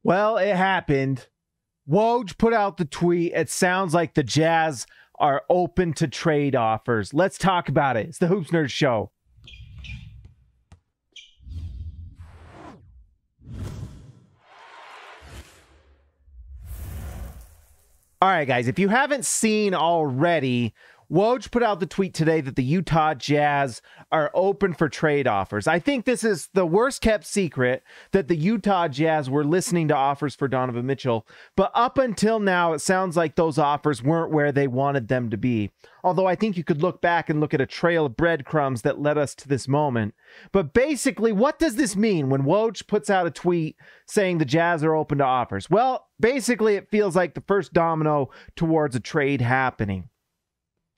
Well, it happened. Woj put out the tweet. It sounds like the Jazz are open to trade offers. Let's talk about it. It's the Hoops Nerd Show. All right, guys, if you haven't seen already, Woj put out the tweet today that the Utah Jazz are open for trade offers. I think this is the worst kept secret that the Utah Jazz were listening to offers for Donovan Mitchell. But up until now, it sounds like those offers weren't where they wanted them to be. Although I think you could look back and look at a trail of breadcrumbs that led us to this moment. But basically, what does this mean when Woj puts out a tweet saying the Jazz are open to offers? Well, basically, it feels like the first domino towards a trade happening.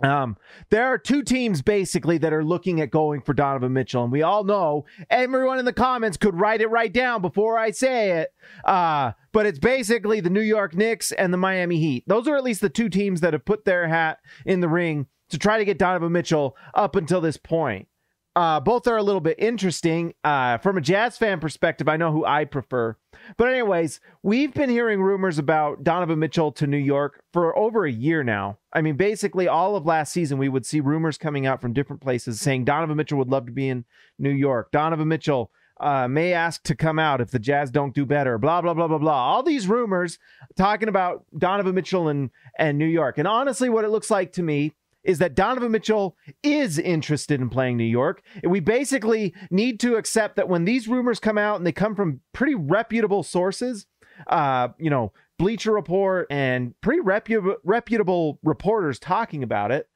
There are two teams basically that are looking at going for Donovan Mitchell, and we all know everyone in the comments could write it right down before I say it. But it's basically the New York Knicks and the Miami Heat. Those are at least the two teams that have put their hat in the ring to try to get Donovan Mitchell up until this point. Both are a little bit interesting. From a Jazz fan perspective, I know who I prefer. But anyways, we've been hearing rumors about Donovan Mitchell to New York for over a year now. I mean, basically all of last season, we would see rumors coming out from different places saying Donovan Mitchell would love to be in New York. Donovan Mitchell may ask to come out if the Jazz don't do better, blah, blah, blah, blah, blah. All these rumors talking about Donovan Mitchell and New York. And honestly, what it looks like to me is that Donovan Mitchell is interested in playing New York. We basically need to accept that when these rumors come out and they come from pretty reputable sources, Bleacher Report and pretty reputable reporters talking about it,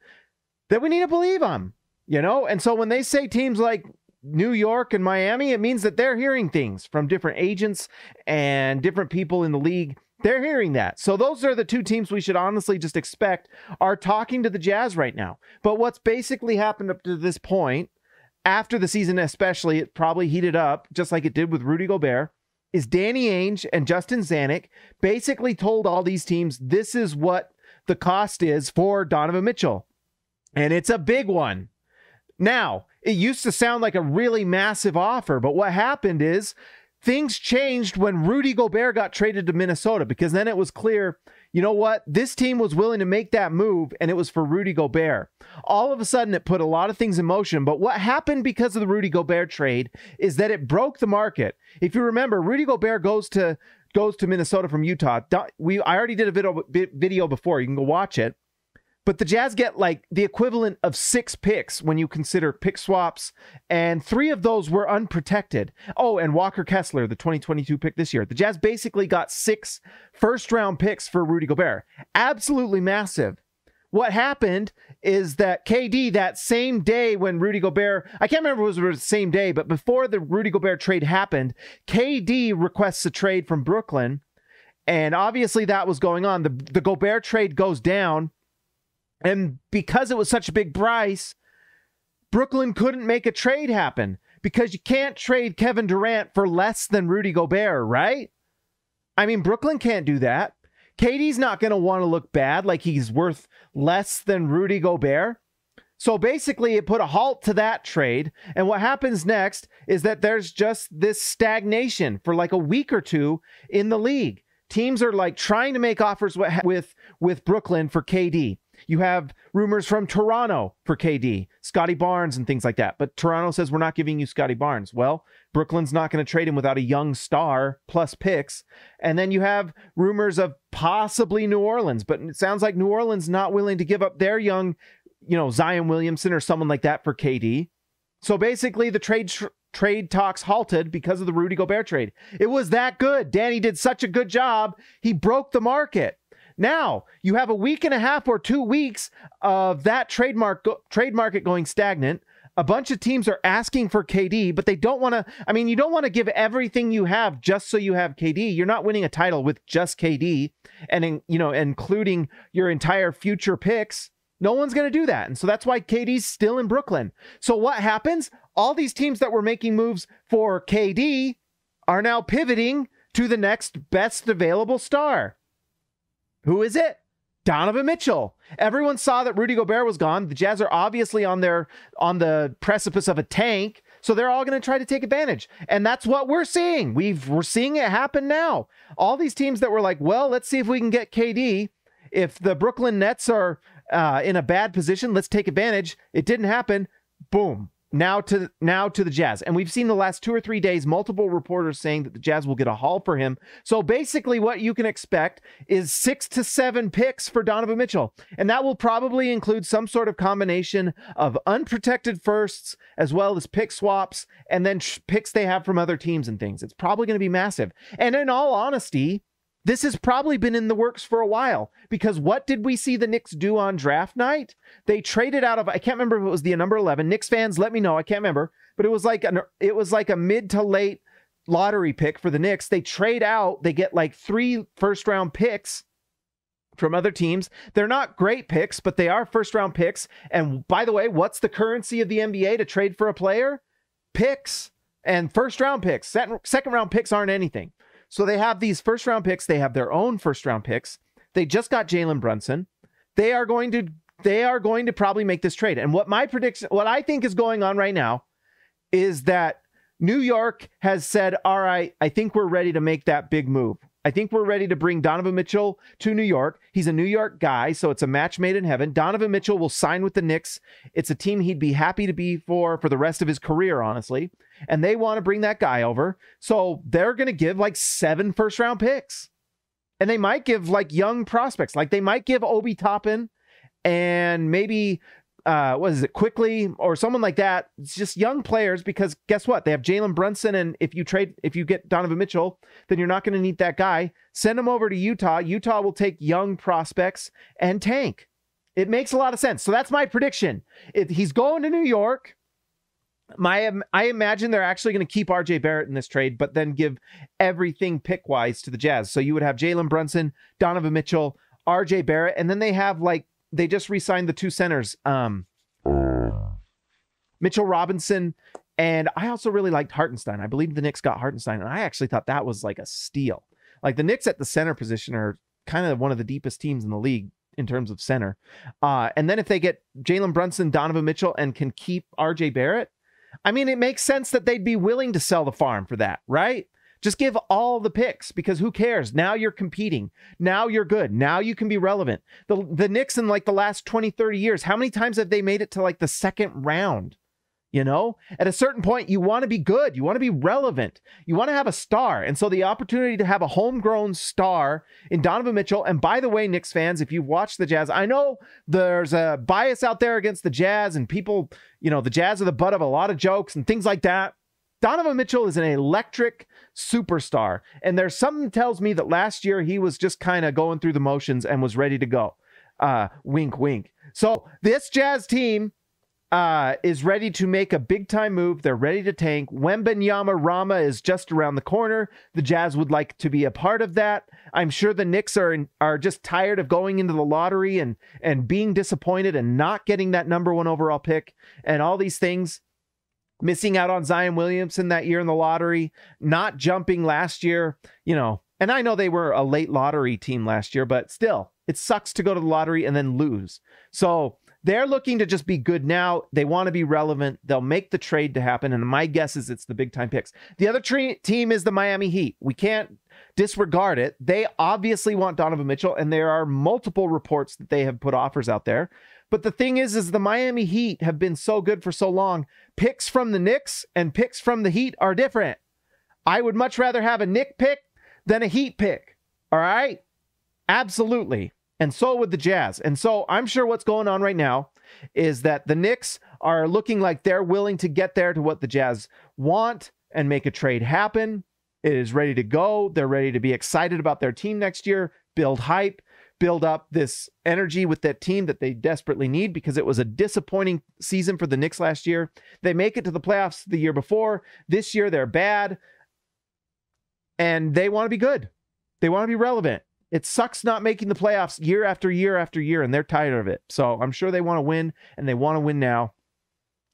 that we need to believe them, And so when they say teams like New York and Miami, it means that they're hearing things from different agents and different people in the league. They're hearing that. So those are the two teams we should honestly just expect are talking to the Jazz right now. But what's basically happened up to this point, after the season especially, it probably heated up, just like it did with Rudy Gobert, is Danny Ainge and Justin Zanuck basically told all these teams this is what the cost is for Donovan Mitchell. And it's a big one. Now, it used to sound like a really massive offer, but what happened is things changed when Rudy Gobert got traded to Minnesota, because then it was clear, you know what? This team was willing to make that move, and it was for Rudy Gobert. All of a sudden, it put a lot of things in motion, but what happened because of the Rudy Gobert trade is that it broke the market. If you remember, Rudy Gobert goes to Minnesota from Utah. I already did a video before. You can go watch it. But the Jazz get like the equivalent of 6 picks when you consider pick swaps, and 3 of those were unprotected. Oh, and Walker Kessler, the 2022 pick this year. The Jazz basically got 6 first-round picks for Rudy Gobert. Absolutely massive. What happened is that KD, that same day when Rudy Gobert, I can't remember if it was the same day, but before the Rudy Gobert trade happened, KD requests a trade from Brooklyn, and obviously that was going on. The Gobert trade goes down. And because it was such a big price, Brooklyn couldn't make a trade happen because you can't trade Kevin Durant for less than Rudy Gobert, right? I mean, Brooklyn can't do that. KD's not going to want to look bad like he's worth less than Rudy Gobert. So basically, it put a halt to that trade. And what happens next is that there's just this stagnation for like a week or two in the league. Teams are like trying to make offers with Brooklyn for KD. You have rumors from Toronto for KD, Scotty Barnes and things like that. But Toronto says, we're not giving you Scotty Barnes. Well, Brooklyn's not going to trade him without a young star plus picks. And then you have rumors of possibly New Orleans. But it sounds like New Orleans not willing to give up their young, Zion Williamson or someone like that for KD. So basically the trade talks halted because of the Rudy Gobert trade. It was that good. Danny did such a good job. He broke the market. Now, you have a week and a half or 2 weeks of that trade market going stagnant. A bunch of teams are asking for KD, but they don't want to. I mean, you don't want to give everything you have just so you have KD. You're not winning a title with just KD and, including your entire future picks. No one's going to do that. And so that's why KD's still in Brooklyn. So what happens? All these teams that were making moves for KD are now pivoting to the next best available star. Who is it? Donovan Mitchell. Everyone saw that Rudy Gobert was gone. The Jazz are obviously on the precipice of a tank. So they're all going to try to take advantage. And that's what we're seeing. We're seeing it happen now. All these teams that were like, well, let's see if we can get KD. If the Brooklyn Nets are in a bad position, let's take advantage. It didn't happen. Boom. Now to the Jazz. And we've seen the last 2 or 3 days, multiple reporters saying that the Jazz will get a haul for him. So basically what you can expect is 6 to 7 picks for Donovan Mitchell. And that will probably include some sort of combination of unprotected firsts as well as pick swaps and then picks they have from other teams and things. It's probably going to be massive. And in all honesty, this has probably been in the works for a while, because what did we see the Knicks do on draft night? They traded out of, I can't remember if it was the number 11. Knicks fans, let me know. I can't remember, but it was like a mid to late lottery pick for the Knicks. They trade out, they get like 3 first-round picks from other teams. They're not great picks, but they are first-round picks. And by the way, what's the currency of the NBA to trade for a player? Picks and first-round picks. Second-round picks aren't anything. So they have these first-round picks. They have their own first-round picks. They just got Jalen Brunson. They are going to probably make this trade. And what I think is going on right now is that New York has said, all right, I think we're ready to make that big move. I think we're ready to bring Donovan Mitchell to New York. He's a New York guy, so it's a match made in heaven. Donovan Mitchell will sign with the Knicks. It's a team he'd be happy to be for the rest of his career, honestly. And they want to bring that guy over. So they're going to give like 7 first-round picks. And they might give like young prospects. Like they might give Obi Toppin and maybe Quickly or someone like that. It's just young players, because guess what? They have Jalen Brunson, and if you get Donovan Mitchell, then you're not going to need that guy. Send him over to Utah. Utah will take young prospects and tank. It makes a lot of sense. So that's my prediction. If he's going to New York, I imagine they're actually going to keep RJ Barrett in this trade, but then give everything pick-wise to the Jazz. So you would have Jalen Brunson, Donovan Mitchell, RJ Barrett, and then they just re-signed the 2 centers, Mitchell Robinson, and I also really liked Hartenstein. I believe the Knicks got Hartenstein, and I actually thought that was like a steal. Like the Knicks at the center position are kind of one of the deepest teams in the league in terms of center. And then if they get Jalen Brunson, Donovan Mitchell, and can keep RJ Barrett, I mean, it makes sense that they'd be willing to sell the farm for that, right? Just give all the picks, because who cares? Now you're competing. Now you're good. Now you can be relevant. The Knicks in like the last 20, 30 years, how many times have they made it to like the second round? You know, at a certain point, you want to be good. You want to be relevant. You want to have a star. And so the opportunity to have a homegrown star in Donovan Mitchell. And by the way, Knicks fans, if you've watched the Jazz, I know there's a bias out there against the Jazz, and people, the Jazz are the butt of a lot of jokes and things like that. Donovan Mitchell is an electric superstar. And there's something that tells me that last year he was just kind of going through the motions and was ready to go. Wink, wink. So this Jazz team is ready to make a big-time move. They're ready to tank. Wembanyama Rama is just around the corner. The Jazz would like to be a part of that. I'm sure the Knicks are just tired of going into the lottery and being disappointed and not getting that number 1 overall pick and all these things. Missing out on Zion Williamson that year in the lottery, not jumping last year, and I know they were a late lottery team last year, but still, it sucks to go to the lottery and then lose. So they're looking to just be good now. They want to be relevant. They'll make the trade to happen. And my guess is it's the big time picks. The other team is the Miami Heat. We can't disregard it. They obviously want Donovan Mitchell, and there are multiple reports that they have put offers out there. But the thing is the Miami Heat have been so good for so long. Picks from the Knicks and picks from the Heat are different. I would much rather have a Knick pick than a Heat pick. All right? Absolutely. And so would the Jazz. And so I'm sure what's going on right now is that the Knicks are looking like they're willing to get there to what the Jazz want and make a trade happen. It is ready to go. They're ready to be excited about their team next year, build hype, build up this energy with that team that they desperately need, because it was a disappointing season for the Knicks last year. They make it to the playoffs the year before. This year, they're bad. And they want to be good. They want to be relevant. It sucks not making the playoffs year after year after year, and they're tired of it. So I'm sure they want to win, and they want to win now.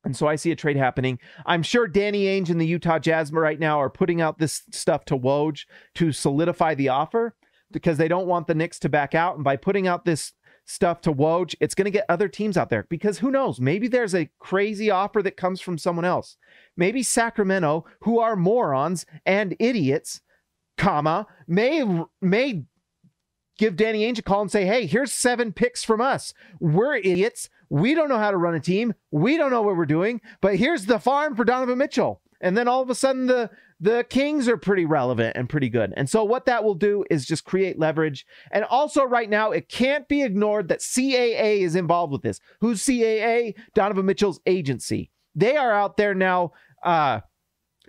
And so I see a trade happening. I'm sure Danny Ainge and the Utah Jazz right now are putting out this stuff to Woj to solidify the offer, because they don't want the Knicks to back out. And by putting out this stuff to Woj, it's going to get other teams out there, because who knows? Maybe there's a crazy offer that comes from someone else. Maybe Sacramento, who are morons and idiots, may give Danny Ainge a call and say, hey, here's 7 picks from us. We're idiots. We don't know how to run a team. We don't know what we're doing, but here's the farm for Donovan Mitchell. And then all of a sudden the Kings are pretty relevant and pretty good. And so what that will do is just create leverage. And also right now, it can't be ignored that CAA is involved with this. Who's CAA? Donovan Mitchell's agency. They are out there now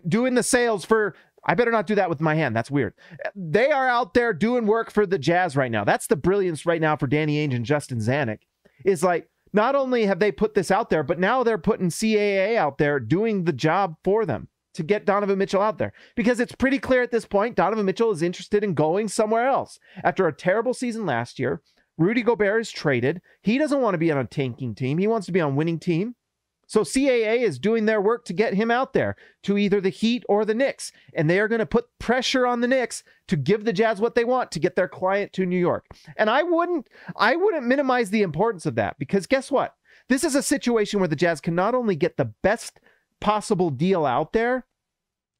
doing the sales for... I better not do that with my hand. That's weird. They are out there doing work for the Jazz right now. That's the brilliance right now for Danny Ainge and Justin Zanuck. Is like, not only have they put this out there, but now they're putting CAA out there doing the job for them to get Donovan Mitchell out there. Because it's pretty clear at this point, Donovan Mitchell is interested in going somewhere else. After a terrible season last year, Rudy Gobert is traded. He doesn't want to be on a tanking team. He wants to be on a winning team. So CAA is doing their work to get him out there to either the Heat or the Knicks. And they are going to put pressure on the Knicks to give the Jazz what they want to get their client to New York. And I wouldn't minimize the importance of that, because guess what? This is a situation where the Jazz can not only get the best possible deal out there,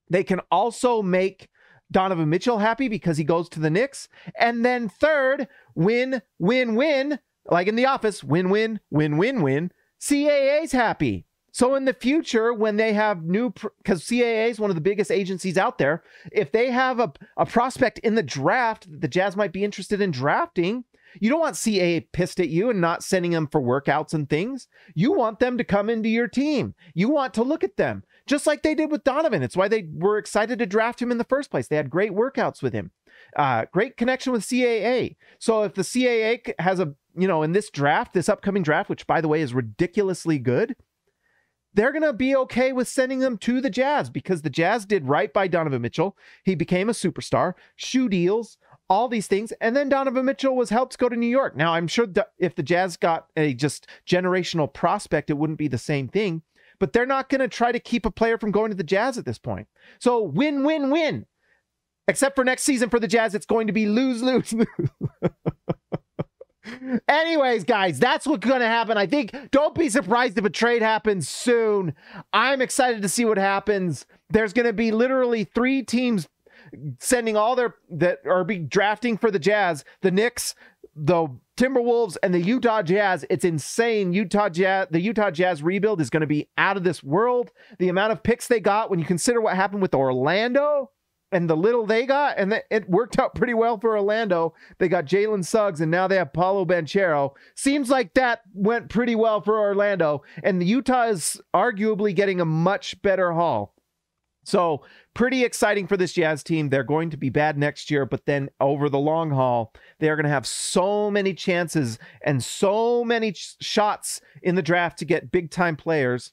they can also make Donovan Mitchell happy because he goes to the Knicks. And then third, win, win, win, like in The Office, win, win, win, win, win. CAA's happy. So in the future, when they have because CAA is one of the biggest agencies out there, if they have a prospect in the draft that the Jazz might be interested in drafting, you don't want CAA pissed at you and not sending them for workouts and things. You want them to come into your team. You want to look at them, just like they did with Donovan. It's why they were excited to draft him in the first place. They had great workouts with him. Great connection with CAA. So if the CAA has in this draft, this upcoming draft, which by the way is ridiculously good, they're going to be okay with sending them to the Jazz, because the Jazz did right by Donovan Mitchell. He became a superstar, shoe deals, all these things. And then Donovan Mitchell was helped go to New York. Now, I'm sure if the Jazz got a just generational prospect, it wouldn't be the same thing, but they're not going to try to keep a player from going to the Jazz at this point. So win, win, win. Except for next season for the Jazz, it's going to be lose, lose, lose. Anyways, guys, that's what's going to happen. I think don't be surprised if a trade happens soon. I'm excited to see what happens. There's going to be literally 3 teams sending all that are be drafting for the Jazz: the Knicks, the Timberwolves, and the Utah Jazz. It's insane. The Utah Jazz rebuild is going to be out of this world. The amount of picks they got, when you consider what happened with Orlando and the little they got, and it worked out pretty well for Orlando. They got Jalen Suggs, and now they have Paolo Banchero. Seems like that went pretty well for Orlando, and the Utah is arguably getting a much better haul. So pretty exciting for this Jazz team. They're going to be bad next year, but then over the long haul, they are going to have so many chances and so many shots in the draft to get big time players,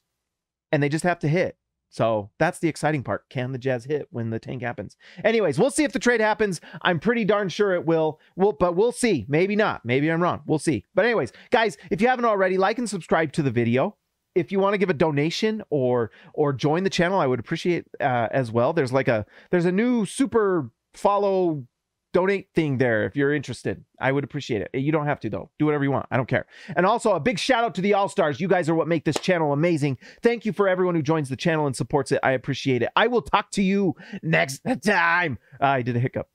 and they just have to hit. So that's the exciting part. Can the Jazz hit when the tank happens? Anyways, we'll see if the trade happens. I'm pretty darn sure it will. But we'll see. Maybe not. Maybe I'm wrong. We'll see. But anyways, guys, if you haven't already, like and subscribe to the video. If you want to give a donation or join the channel, I would appreciate as well. There's a new super follow donate thing there if you're interested. I would appreciate it. You don't have to, though. Do whatever you want. I don't care. And also a big shout out to the All-Stars. You guys are what make this channel amazing. Thank you for everyone who joins the channel and supports it. I appreciate it. I will talk to you next time. I did a hiccup.